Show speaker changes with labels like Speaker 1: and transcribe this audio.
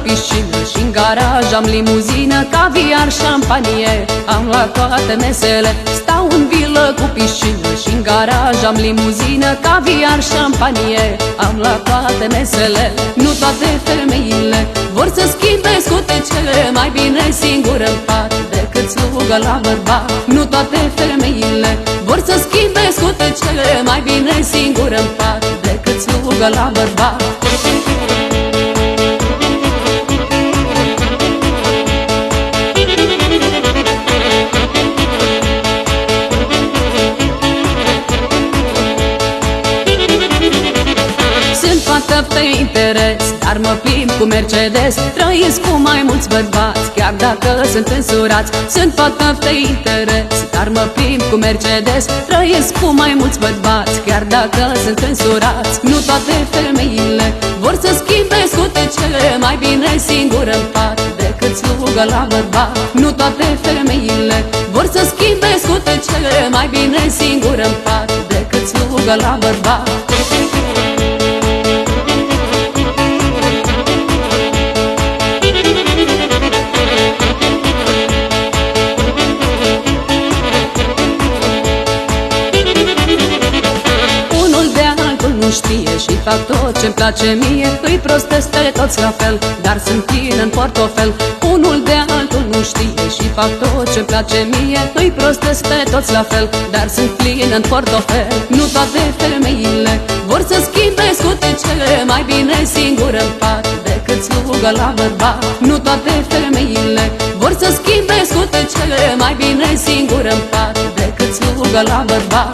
Speaker 1: piscină și în garaj am limuzină, caviar, șampanie, am la toate mesele. Stau în vilă cu piscină și în garaj am limuzină, caviar, șampanie, am la toate mesele. Nu toate femeile vor să schimbe scutecele, mai bine singură în pat decât slugă la bărbat. Nu toate femeile vor să schimbe scutecele, mai bine singură în pat decât slugă la bărbat. Pe interes, dar mă plimb cu Mercedes. Trăiesc cu mai mulți bărbați, chiar dacă sunt însurați. Sunt fată pe interes, dar mă plimb cu Mercedes. Trăiesc cu mai mulți bărbați, chiar dacă sunt însurați. Nu toate femeile vor să schimbe scutecele, mai bine singură în pat decât slugă la bărbat. Nu toate femeile vor să schimbe scutecele, mai bine singură în pat decât slugă la bărbat. Nu știe și fac tot ce-mi place mie, îi prostesc pe toți la fel, dar sunt plin în portofel. Unul de altul nu știe și fac tot ce-mi place mie, îi prostesc pe toți la fel, dar sunt plin în portofel. Nu toate femeile vor să schimbe scutecele, mai bine singură în pat decât slugă la bărbat. Nu toate femeile vor să schimbe scutecele, mai bine singură în pat decât slugă la bărbat.